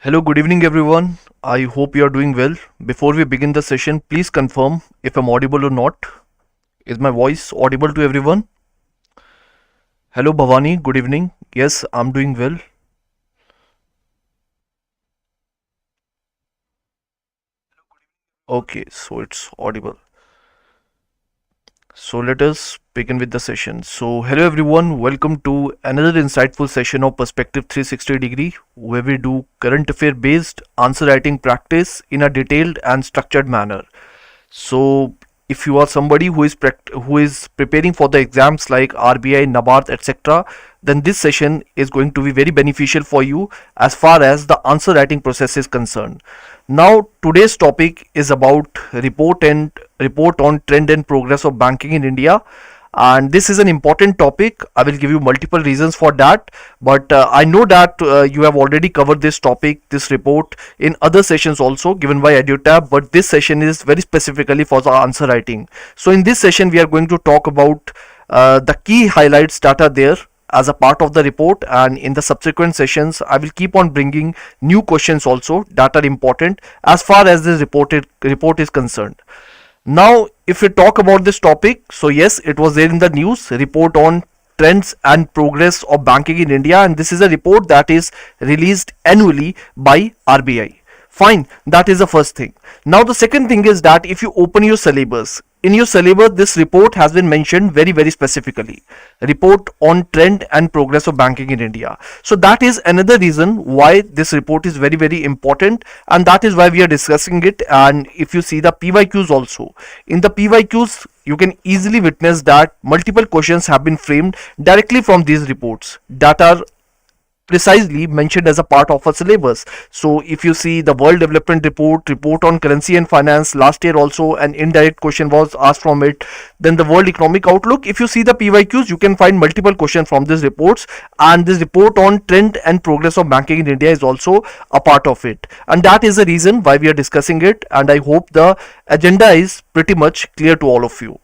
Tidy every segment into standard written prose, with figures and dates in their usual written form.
Hello, good evening, everyone. I hope you are doing well. Before we begin the session, please confirm if I'm audible or not. Is my voice audible to everyone? Hello, Bhavani. Good evening. Yes, I'm doing well. Okay, so it's audible. So let us begin with the session. So, hello everyone, welcome to another insightful session of Perspective 360 degree, where we do current affair based answer writing practice in a detailed and structured manner. So if you are somebody who is preparing for the exams like RBI, NABARD, etc., then this session is going to be very beneficial for you as far as the answer writing process is concerned. Now today's topic is about report on trend and progress of banking in India, and this is an important topic. I will give you multiple reasons for that, but I know that you have already covered this topic, this report, in other sessions also given by EduTap, but this session is very specifically for the answer writing. So in this session we are going to talk about the key highlights that are there as a part of the report, and in the subsequent sessions I will keep on bringing new questions also that are important as far as this report is concerned. Now, if we talk about this topic, so yes, it was there in the news report on trends and progress of banking in India, and this is a report that is released annually by RBI. Fine, that is the first thing. Now, the second thing is that if you open your syllabus, in your syllabus, this report has been mentioned very specifically. Report on trend and progress of banking in India. So that is another reason why this report is very important, and that is why we are discussing it. And if you see the PYQs also, in the PYQs you can easily witness that multiple questions have been framed directly from these reports that are precisely mentioned as a part of a syllabus. So if you see the World Development report on currency and finance, last year also an indirect question was asked from it. Then the World Economic Outlook, if you see the PYQs, you can find multiple questions from these reports, and this report on trend and progress of banking in India is also a part of it, and that is the reason why we are discussing it, and I hope the agenda is pretty much clear to all of you.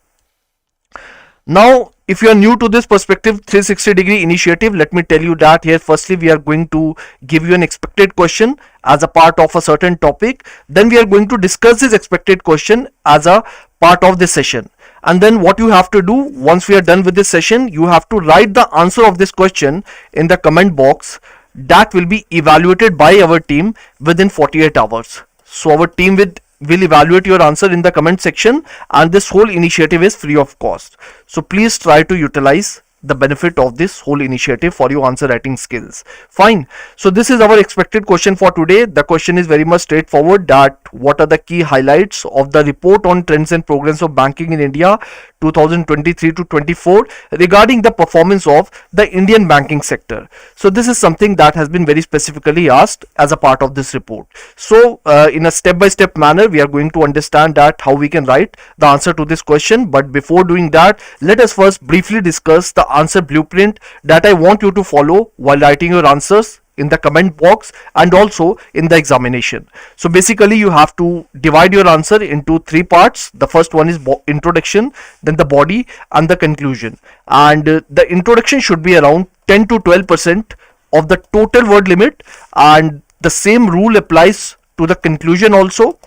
Now, if you are new to this Perspective 360 degree initiative, let me tell you that here firstly we are going to give you an expected question as a part of a certain topic. Then we are going to discuss this expected question as a part of this session. And then what you have to do once we are done with this session, you have to write the answer of this question in the comment box. That will be evaluated by our team within 48 hours. So our team will evaluate your answer in the comment section, and this whole initiative is free of cost. So please try to utilize the benefit of this whole initiative for your answer writing skills. Fine. So this is our expected question for today. The question is very much straightforward, that what are the key highlights of the report on trends and progress of banking in India 2023 to 24 regarding the performance of the Indian banking sector. So this is something that has been very specifically asked as a part of this report. So in a step-by-step manner we are going to understand that how we can write the answer to this question. But before doing that, let us first briefly discuss the answer blueprint that I want you to follow while writing your answers in the comment box and also in the examination. So basically you have to divide your answer into three parts. The first one is introduction, then the body, and the conclusion. And the introduction should be around 10 to 12% of the total word limit, and the same rule applies to the conclusion also.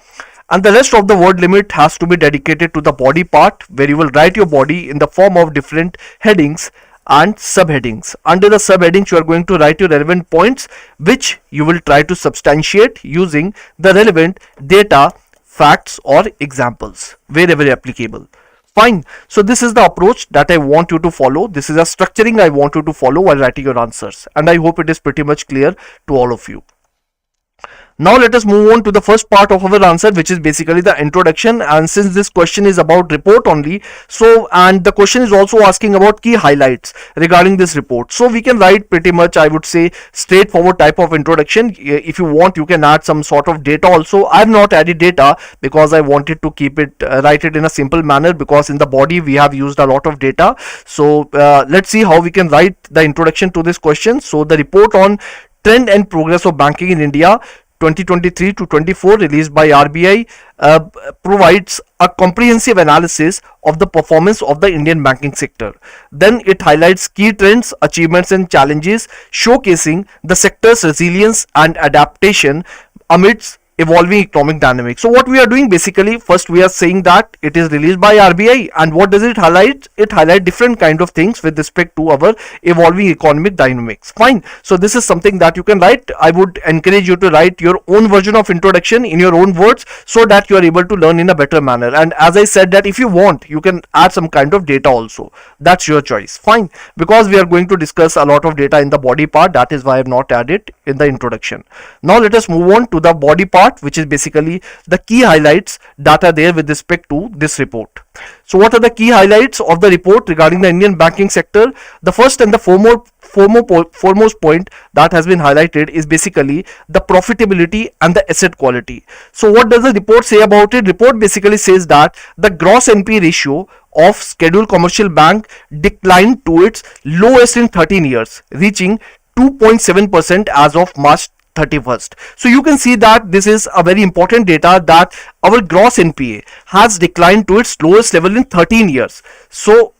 And the rest of the word limit has to be dedicated to the body part, where you will write your body in the form of different headings and subheadings. Under the subheadings you are going to write your relevant points, which you will try to substantiate using the relevant data, facts or examples wherever applicable. Fine. So this is the approach that I want you to follow. This is a structuring I want you to follow while writing your answers, and I hope it is pretty much clear to all of you. Now let us move on to the first part of our answer, which is basically the introduction. And since this question is about report only, so and the question is also asking about key highlights regarding this report, so we can write pretty much, I would say, straightforward type of introduction. If you want, you can add some sort of data also. I have not added data because I wanted to keep it write it in a simple manner, because in the body we have used a lot of data. So let's see how we can write the introduction to this question. So the report on trend and progress of banking in India 2023 to 24 released by RBI provides a comprehensive analysis of the performance of the Indian banking sector. Then it highlights key trends, achievements and challenges, showcasing the sector's resilience and adaptation amidst evolving economic dynamics. So what we are doing basically, first we are saying that it is released by RBI, and what does it highlight? It highlights different kind of things with respect to our evolving economic dynamics. Fine. So this is something that you can write. I would encourage you to write your own version of introduction in your own words so that you are able to learn in a better manner. And as I said, that if you want, you can add some kind of data also. That's your choice. Fine. Because we are going to discuss a lot of data in the body part, that is why I have not added in the introduction. Now let us move on to the body part, which is basically the key highlights that are there with respect to this report. So what are the key highlights of the report regarding the Indian banking sector? The first and the foremost point that has been highlighted is basically the profitability and the asset quality. So what does the report say about it? Report basically says that the gross NPA ratio of scheduled commercial bank declined to its lowest in 13 years, reaching 2.7% as of March 31st. So you can see that this is a very important data, that our gross NPA has declined to its lowest level in 13 years. So,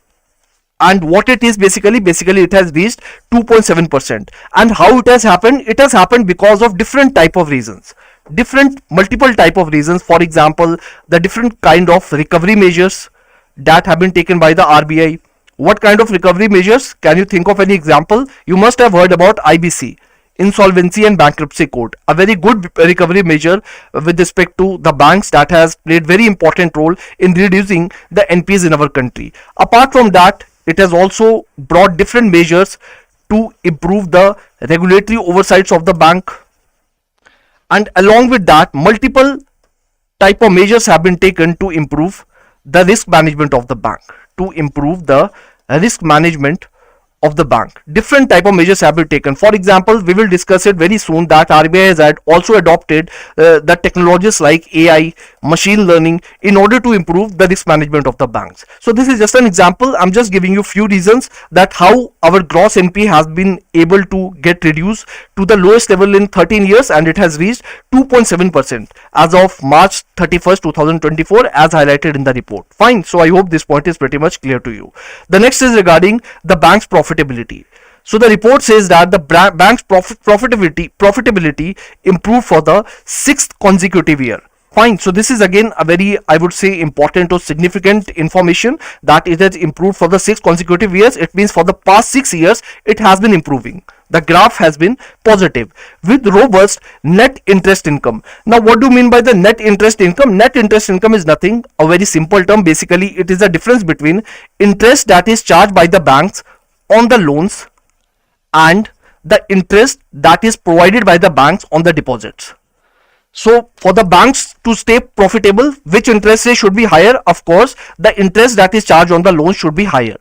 and what it is basically it has reached 2.7%. And how it has happened? It has happened because of different type of reasons, multiple type of reasons. For example, the different kind of recovery measures that have been taken by the RBI. What kind of recovery measures? Can you think of any example? You must have heard about IBC, Insolvency and Bankruptcy Code, a very good recovery measure with respect to the banks that has played very important role in reducing the NPAs in our country. Apart from that, it has also brought different measures to improve the regulatory oversights of the bank, and along with that, multiple type of measures have been taken to improve the risk management of the bank, of the bank. Different type of measures have been taken. For example, we will discuss it very soon that RBI has also adopted the technologies like AI, machine learning in order to improve the risk management of the banks. So this is just an example. I'm just giving you few reasons that how our gross NPA has been able to get reduced to the lowest level in 13 years, and it has reached 2.7% as of March 31st, 2024, as highlighted in the report. Fine. So I hope this point is pretty much clear to you. The next is regarding the bank's profitability. So the report says that the bank's profitability improved for the 6th consecutive year. Fine. So this is again a very, I would say, important or significant information, that it has improved for the 6 consecutive years. It means for the past 6 years it has been improving. The graph has been positive with robust net interest income. Now what do you mean by the net interest income? Net interest income is nothing, a very simple term. Basically it is the difference between interest that is charged by the banks on the loans and the interest that is provided by the banks on the deposits. So for the banks to stay profitable, which interest rate should be higher? Of course, the interest that is charged on the loan should be higher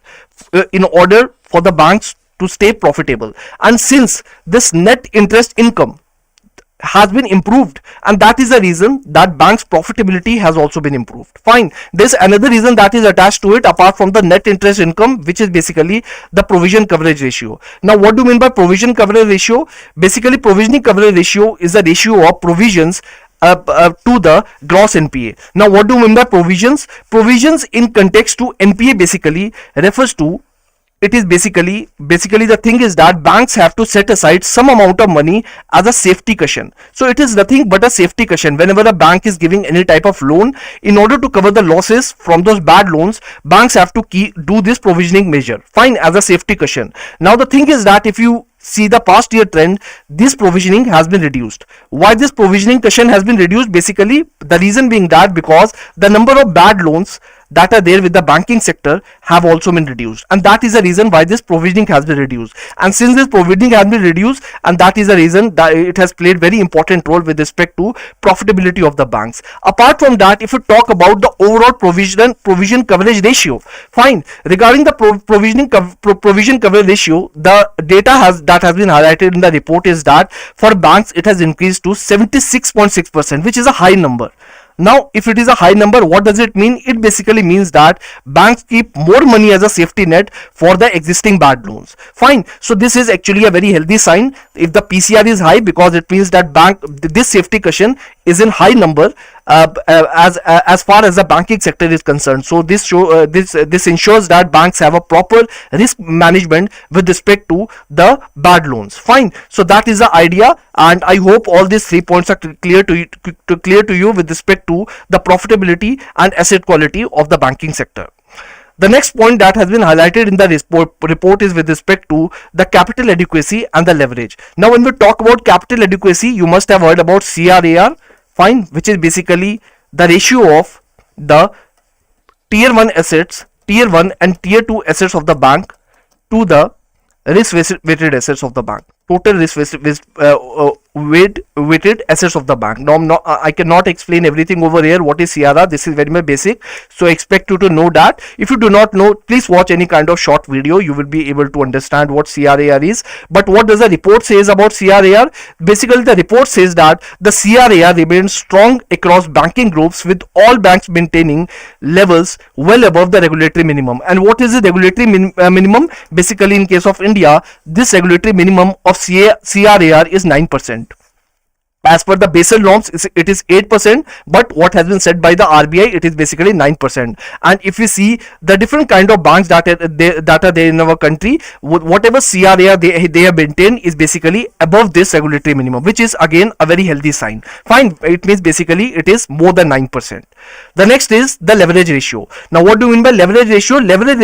in order for the banks to stay profitable. And since this net interest income has been improved, and that is the reason that bank's profitability has also been improved. Fine. There's another reason that is attached to it apart from the net interest income, which is basically the provision coverage ratio. Now what do you mean by provision coverage ratio? Basically provisioning coverage ratio is the ratio of provisions to the gross NPA. Now what do you mean by provisions? Provisions in context to NPA basically refers to, it is basically the thing is that banks have to set aside some amount of money as a safety cushion. So it is nothing but a safety cushion. Whenever a bank is giving any type of loan, in order to cover the losses from those bad loans, banks have to do this provisioning measure, fine, as a safety cushion. Now the thing is that if you see the past year trend, this provisioning has been reduced. Why this provisioning cushion has been reduced? Basically the reason being that because the number of bad loans that are there with the banking sector have also been reduced, and that is the reason why this provisioning has been reduced. And since this provisioning has been reduced, and that is the reason that it has played very important role with respect to profitability of the banks. Apart from that, if you talk about the overall provision coverage ratio, fine, regarding the provision coverage ratio, the data that has been highlighted in the report is that for banks it has increased to 76.6%, which is a high number. Now if it is a high number, what does it mean? It basically means that banks keep more money as a safety net for the existing bad loans. Fine. So this is actually a very healthy sign if the PCR is high, because it means that this safety cushion is in high number as far as the banking sector is concerned. So this ensures that banks have a proper risk management with respect to the bad loans. Fine. So that is the idea, and I hope all these 3 points are clear to you with respect to the profitability and asset quality of the banking sector. The next point that has been highlighted in the report is with respect to the capital adequacy and the leverage. Now when we talk about capital adequacy, you must have heard about CRAR, fine, which is basically the ratio of the tier 1 assets, tier 1 and tier 2 assets of the bank to the risk weighted assets of the bank, total risk weighted assets of the bank. Now I cannot explain everything over here. What is CRR? This is very much basic, so I expect you to know that. If you do not know, please watch any kind of short video, you will be able to understand what CRAR is. But what does the report says about CRAR? Basically the report says that the CRAR remains strong across banking groups, with all banks maintaining levels well above the regulatory minimum. And what is the regulatory minimum? Basically in case of India, this regulatory minimum of CRAR is 9%. As per the Basel norms, it is 8%, but what has been said by the RBI, it is basically 9%. And if we see the different kind of banks that are there in our country, whatever CRAR they have maintained is basically above this regulatory minimum, which is again a very healthy sign. Fine, it means basically it is more than 9%. The next is the leverage ratio. Now what do you mean by leverage ratio? Leverage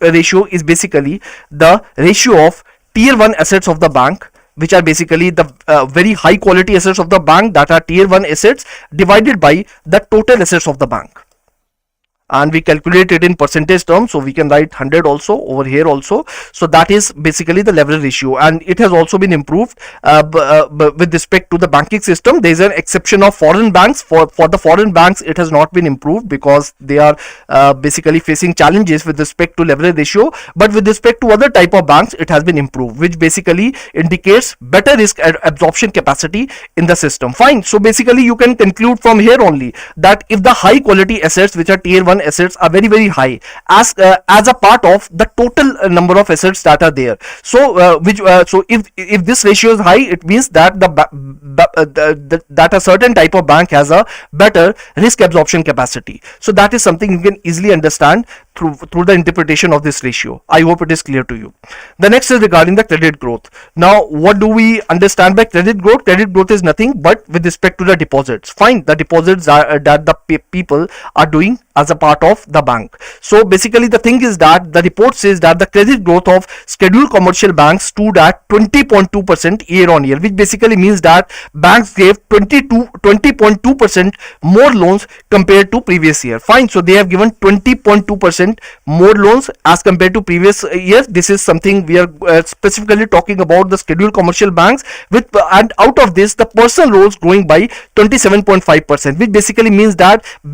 ratio is basically the ratio of tier 1 assets of the bank, which are basically the very high quality assets of the bank, that are tier 1 assets, divided by the total assets of the bank. And we calculate it in percentage terms, so we can write 100 also over here also. So that is basically the leverage ratio, and it has also been improved with respect to the banking system. There is an exception of foreign banks. For the foreign banks, it has not been improved because they are basically facing challenges with respect to leverage ratio. But with respect to other type of banks, it has been improved, which basically indicates better risk absorption capacity in the system. Fine. So basically you can conclude from here only that if the high quality assets, which are tier 1 assets, are very high as a part of the total number of assets that are there, so if this ratio is high, it means that that a certain type of bank has a better risk absorption capacity. So that is something you can easily understand through the interpretation of this ratio. I hope it is clear to you. The next is regarding the credit growth. Now what do we understand by credit growth? Credit growth is nothing but with respect to the deposits. Fine, the deposits that the people are doing as a part of the bank. So basically the thing is that the report says that the credit growth of scheduled commercial banks stood at 20.2% year on year, which basically means that banks gave 20.2% more loans compared to previous year. Fine, so they have given 20.2% more loans as compared to previous years. This is something we are specifically talking about the scheduled commercial banks, and out of this the personal loans growing by 27.5%, which basically means that the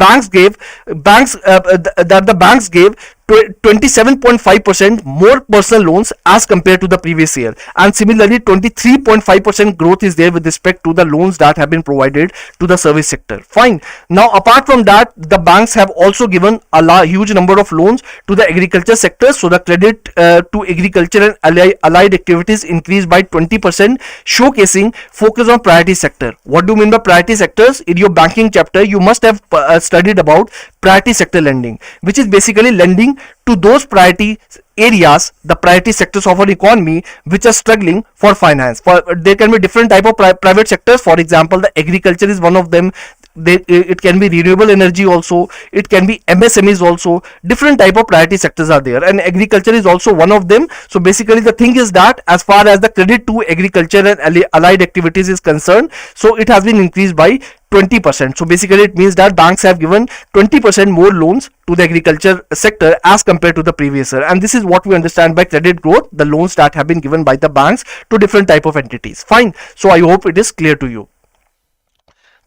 banks gave 27.5% more personal loans as compared to the previous year, and similarly 23.5% growth is there with respect to the loans that have been provided to the service sector. Fine. Now apart from that, the banks have also given a huge number of loans to the agriculture sector. So the credit to agriculture and allied activities increased by 20%, showcasing focus on priority sector. What do you mean by priority sectors? In your banking chapter you must have studied about priority sector lending, which is basically lending to those priority areas, the priority sectors of our economy which are struggling for finance. There can be different type of private sectors. For example, the agriculture is one of them. It can be renewable energy also, it can be MSMEs also. Different type of priority sectors are there, and agriculture is also one of them. So basically the thing is that as far as the credit to agriculture and allied activities is concerned, so it has been increased by 20%. So basically it means that banks have given 20% more loans to the agriculture sector as compared to the previous year, and this is what we understand by credit growth, the loans that have been given by the banks to different type of entities. Fine. So I hope it is clear to you.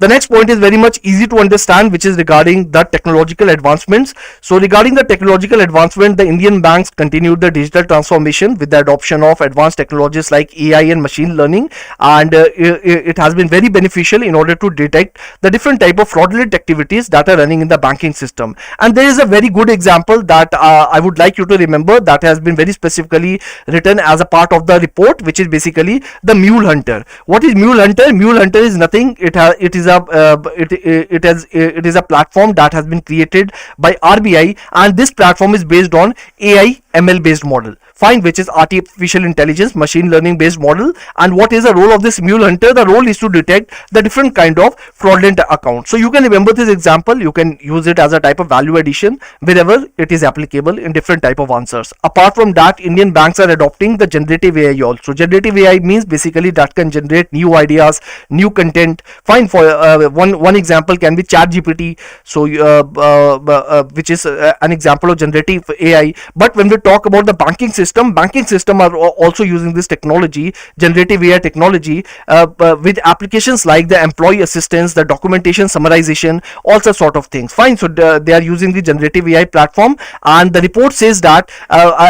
The next point is very much easy to understand, which is regarding the technological advancements. So regarding the technological advancement, the Indian banks continued the digital transformation with the adoption of advanced technologies like AI and machine learning, and it has been very beneficial in order to detect the different type of fraudulent activities that are running in the banking system. And there is a very good example that I would like you to remember, that has been very specifically written as a part of the report, which is basically the mule hunter. What is mule hunter? Mule hunter is nothing. It is a platform that has been created by RBI, and this platform is based on AI ML based model, fine, which is artificial intelligence machine learning based model. And what is the role of this mule hunter? The role is to detect the different kind of fraudulent accounts. So you can remember this example, you can use it as a type of value addition wherever it is applicable in different type of answers. Apart from that, Indian banks are adopting the generative AI also. Generative AI means basically that can generate new ideas, new content, fine. For one example can be chat GPT, so which is an example of generative AI. But when we talk about the banking system are also using this technology, generative AI technology, with applications like the employee assistance, the documentation summarization, all such sort of things, fine. So they are using the generative AI platform, and the report says that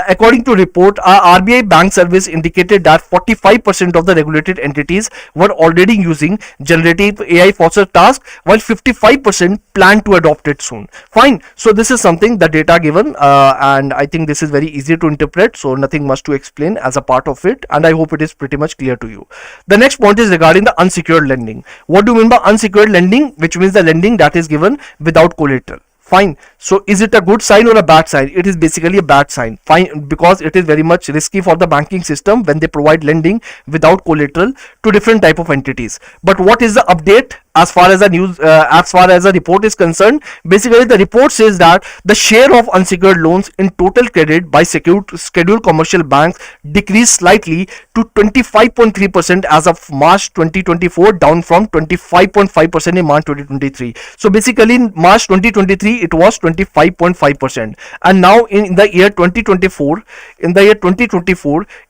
according to report, RBI bank service indicated that 45% of the regulated entities were already using generative AI for such task, while 55% plan to adopt it soon, fine. So this is something, the data given, and I think this is very easy to interpret, so nothing much to explain as a part of it, and I hope it is pretty much clear to you. The next point is regarding the unsecured lending. What do you mean by unsecured lending? Which means the lending that is given without collateral, fine. So is it a good sign or a bad sign? It is basically a bad sign, fine, because it is very much risky for the banking system when they provide lending without collateral to different type of entities. But what is the update as far as the news, as far as the report is concerned? Basically the report says that the share of unsecured loans in total credit by scheduled commercial banks decreased slightly to 25.3% as of March 2024, down from 25.5% in March 2023. So basically in March 2023 it was 25.5%, and now in the year 2024,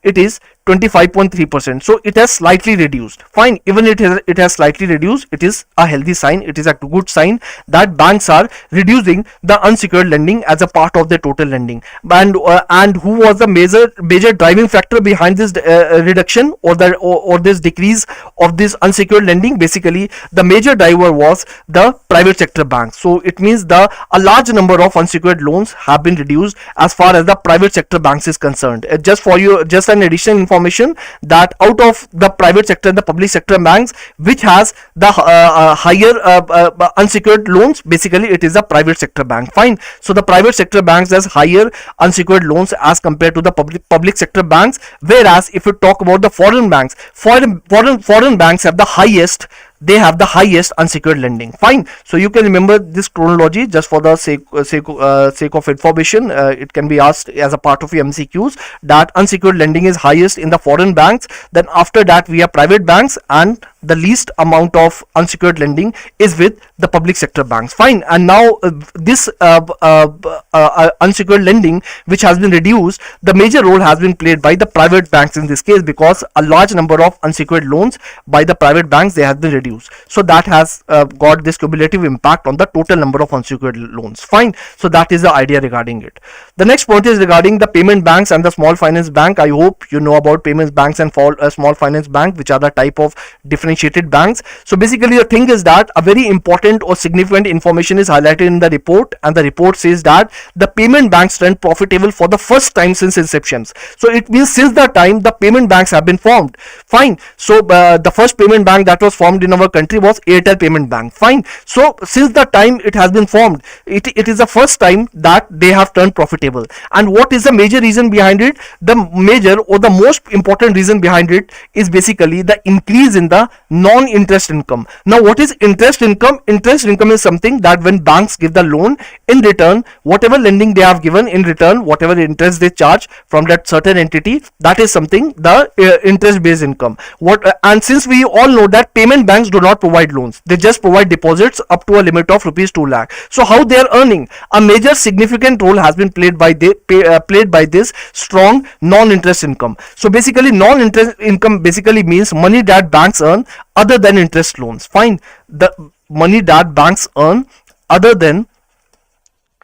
it is 25.3%. so it has slightly reduced, fine. Even it has slightly reduced, it is a healthy sign, it is a good sign that banks are reducing the unsecured lending as a part of their total lending. And who was the major driving factor behind this reduction or this decrease of this unsecured lending? Basically the major driver was the private sector banks. So it means a large number of unsecured loans have been reduced as far as the private sector banks is concerned. Just an additional information, that out of the private sector and the public sector banks, which has the higher unsecured loans, basically it is the private sector bank, fine. So the private sector banks has higher unsecured loans as compared to the public sector banks, whereas if you talk about the foreign banks, foreign banks have the highest unsecured lending, fine. So you can remember this chronology just for the sake of information. It can be asked as a part of your MCQs that unsecured lending is highest in the foreign banks, then after that we have private banks, and the least amount of unsecured lending is with the public sector banks, fine. And now this unsecured lending which has been reduced, the major role has been played by the private banks in this case, because a large number of unsecured loans by the private banks, they have been reduced. So that has got this cumulative impact on the total number of unsecured loans, fine. So that is the idea regarding it. The next point is regarding the payment banks and the small finance bank. I hope you know about payments banks and small finance bank, which are the type of differentiated banks. So basically the thing is that a very important or significant information is highlighted in the report, and the report says that the payment banks turned profitable for the first time since inception. So it means since the time the payment banks have been formed, fine. So the first payment bank that was formed in our country was Airtel Payment Bank, fine. So since the time it has been formed, it is the first time that they have turned profitable. And what is the major reason behind it? The major or the most important reason behind it is basically the increase in the non-interest income. Now what is interest income? Interest income is something that when banks give the loan, in return whatever lending they have given, in return whatever interest they charge from that certain entity, that is something the interest based income. And since we all know that payment banks do not provide loans, they just provide deposits up to a limit of rupees 2 lakh. So how they are earning? A major significant role has been played by this strong non-interest income. So basically non-interest income basically means money that banks earn other than interest loans, fine. money that banks earn other than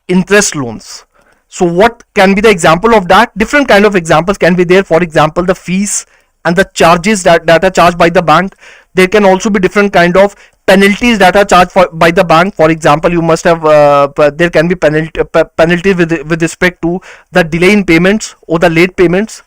interest loans. So what can be the example of that? Different kind of examples can be there. For example, the fees and the charges that are charged by the bank. There can also be different kind of penalties that are charged by the bank. For example, you must have there can be penalty with respect to the delay in payments or the late payments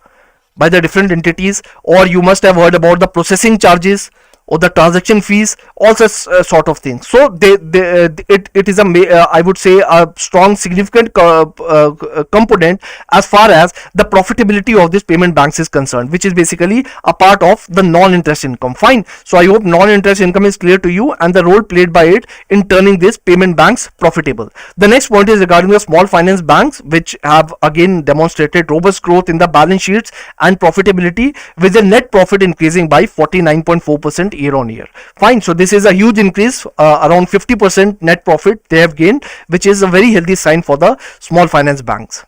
by the different entities, or you must have heard about the processing charges or the transaction fees, all such sort of things. So it is I would say a strong significant component as far as the profitability of this payment banks is concerned, which is basically a part of the non-interest income. Fine. So I hope non-interest income is clear to you and the role played by it in turning this payment banks profitable. The next point is regarding the small finance banks, which have again demonstrated robust growth in the balance sheets and profitability, with the net profit increasing by 49.4% year on year. Fine. So this is a huge increase, around 50% net profit they have gained, which is a very healthy sign for the small finance banks.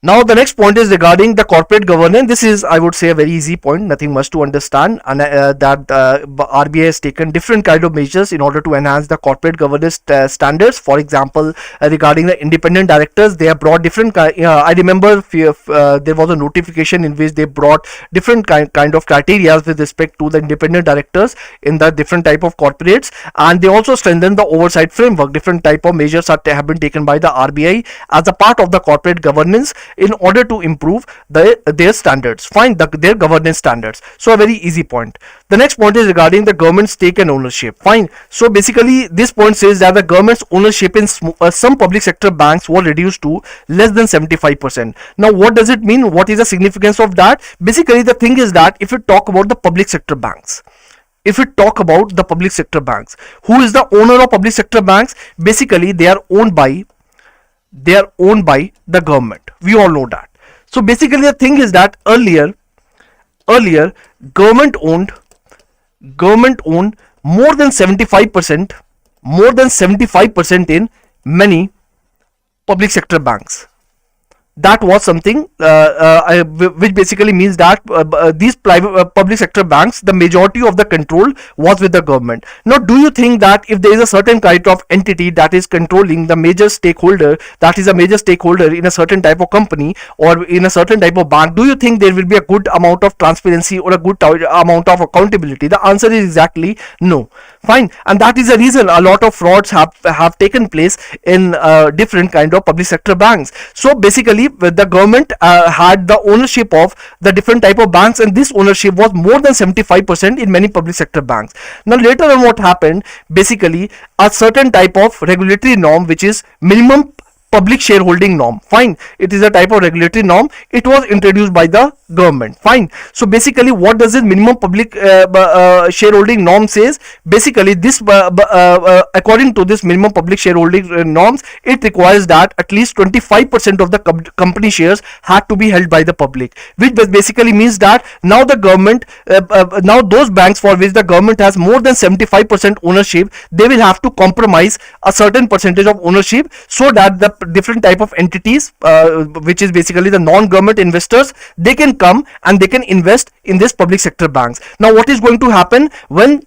Now the next point is regarding the corporate governance. This is, I would say, a very easy point, nothing much to understand, and that RBI has taken different kind of measures in order to enhance the corporate governance standards. For example, regarding the independent directors, they have brought different I remember there was a notification in which they brought different kind of criteria with respect to the independent directors in the different type of corporates, and they also strengthened the oversight framework. Different type of measures have been taken by the RBI as a part of the corporate governance in order to improve their standards. Fine, their governance standards. So a very easy point. The next point is regarding the government stake and ownership. Fine. So basically this point says that the government's ownership in some public sector banks was reduced to less than 75%. Now what does it mean? What is the significance of that? Basically the thing is that if you talk about the public sector banks, who is the owner of public sector banks? Basically they are owned by the government. We all know that. So basically the thing is that earlier government owned more than 75% in many public sector banks. That was something which basically means that these private public sector banks, the majority of the control was with the government. Now do you think that if there is a certain kind of entity that is controlling the major stakeholder, that is a major stakeholder in a certain type of company or in a certain type of bank, do you think there will be a good amount of transparency or a good amount of accountability? The answer is exactly no. Fine. And that is the reason a lot of frauds have taken place in different kind of public sector banks. So basically the government had the ownership of the different type of banks, and this ownership was more than 75% in many public sector banks. Now later on what happened, basically a certain type of regulatory norm, which is minimum public shareholding norm. Fine. It is a type of regulatory norm. It was introduced by the government. Fine. So basically what does this minimum public shareholding norm says? Basically this according to this minimum public shareholding norms, it requires that at least 25% of the company shares had to be held by the public, which basically means that now the government now those banks for which the government has more than 75% ownership, they will have to compromise a certain percentage of ownership so that the different type of entities which is basically the non-government investors, they can come and they can invest in this public sector banks. Now what is going to happen when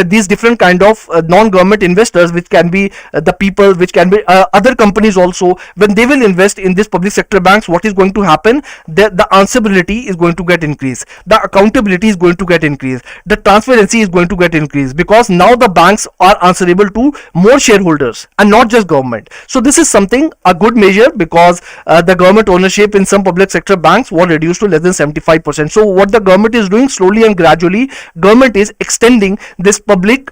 these different kind of non-government investors, which can be the people, which can be other companies also, when they will invest in this public sector banks, what is going to happen? The answerability is going to get increased, the accountability is going to get increased, the transparency is going to get increased, because now the banks are answerable to more shareholders and not just government. So this is something a good measure, because the government ownership in some public sector banks was reduced to less than 75%. So what the government is doing, slowly and gradually government is extending this public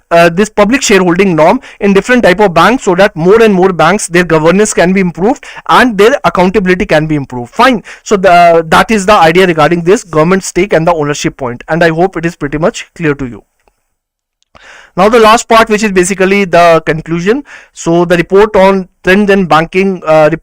shareholding norm in different type of banks, so that more and more banks, their governance can be improved and their accountability can be improved. Fine. So that is the idea regarding this government stake and the ownership point, and I hope it is pretty much clear to you. Now the last part, which is basically the conclusion. So the report on trends in banking,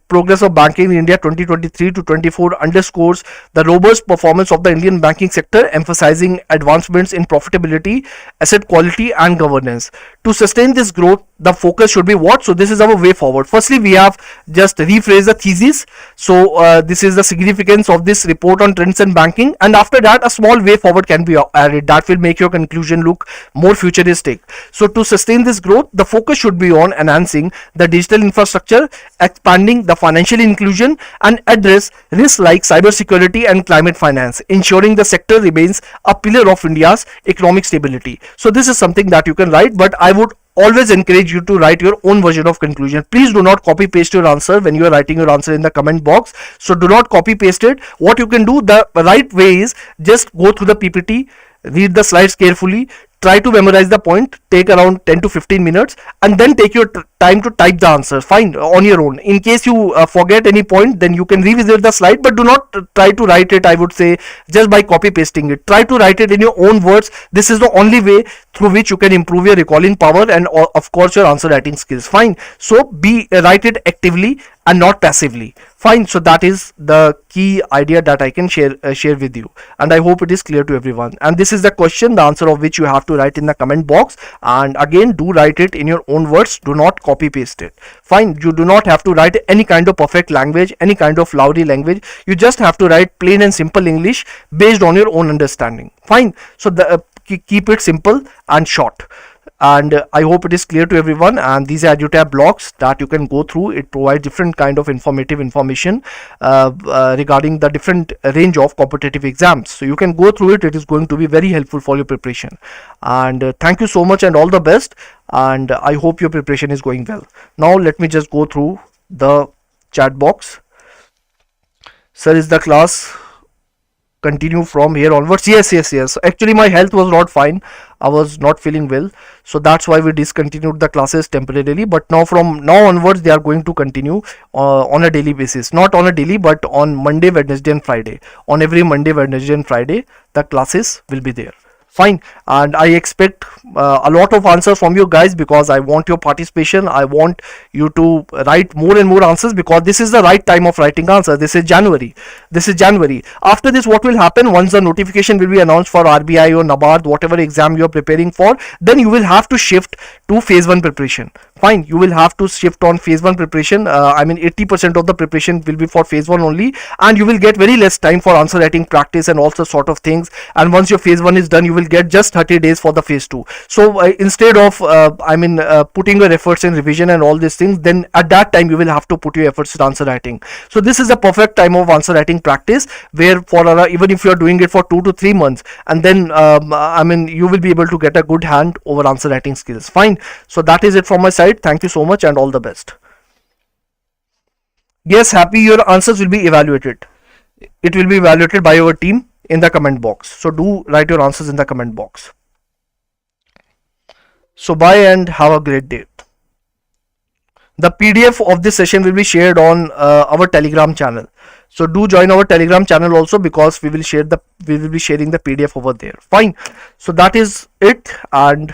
progress of banking in India 2023 to 24 underscores the robust performance of the Indian banking sector, emphasizing advancements in profitability, asset quality and governance. To sustain this growth, the focus should be what? So this is our way forward. Firstly, we have just rephrased the thesis. So this is the significance of this report on trends in banking, and after that a small way forward can be added that will make your conclusion look more futuristic. So to sustain this growth, the focus should be on enhancing the digital infrastructure, expanding the financial inclusion, and address risks like cybersecurity and climate finance, ensuring the sector remains a pillar of India's economic stability. So this is something that you can write, but I would always encourage you to write your own version of conclusion. Please do not copy paste your answer when you are writing your answer in the comment box. So do not copy paste it. What you can do, the right way is just go through the PPT, read the slides carefully, try to memorize the point, take around 10 to 15 minutes, and then take your time to type the answer, fine, on your own. In case you forget any point, then you can revisit the slide, but do not try to write it, I would say, just by copy pasting it. Try to write it in your own words. This is the only way through which you can improve your recalling power and of course your answer writing skills. Fine. So write it actively and not passively. Fine. So that is the key idea that I can share with you, and I hope it is clear to everyone. And this is the question, the answer of which you have to write in the comment box. And again, do write it in your own words. Do not copy paste it. Fine. You do not have to write any kind of perfect language, any kind of Lowry language. You just have to write plain and simple English based on your own understanding. Fine. So keep it simple and short. And I hope it is clear to everyone. And these are EduTap blogs that you can go through. It provides different kind of informative information regarding the different range of competitive exams. So you can go through it. It is going to be very helpful for your preparation. And thank you so much and all the best. And I hope your preparation is going well. Now let me just go through the chat box. Sir, is the class continue from here onwards? Yes. Actually, my health was not fine. I was not feeling well, so that's why we discontinued the classes temporarily. But now, from now onwards, they are going to continue on a daily basis. Not on a daily, but on Monday, Wednesday and Friday. On every Monday, Wednesday and Friday, the classes will be there. Fine. And I expect a lot of answers from you guys, because I want your participation. I want you to write more and more answers, because this is the right time of writing answers. This is January. After this, what will happen, once the notification will be announced for RBI or NABARD, whatever exam you are preparing for, then you will have to shift to phase 1 preparation. Fine. You will have to shift on phase 1 preparation. 80% of the preparation will be for phase 1 only, and you will get very less time for answer writing practice and also sort of things. And once your phase 1 is done, you will get just 30 days for the phase 2. So instead of putting your efforts in revision and all these things, then at that time you will have to put your efforts in answer writing. So this is a perfect time of answer writing practice, where for even if you are doing it for 2 to 3 months, and then you will be able to get a good hand over answer writing skills. Fine. So that is it from my side. Thank you so much and all the best. Yes, happy, your answers will be evaluated. It will be evaluated by our team in the comment box. So do write your answers in the comment box. So bye and have a great day. The PDF of this session will be shared on our Telegram channel. So do join our Telegram channel also, because we will be sharing the PDF over there. Fine. So that is it, and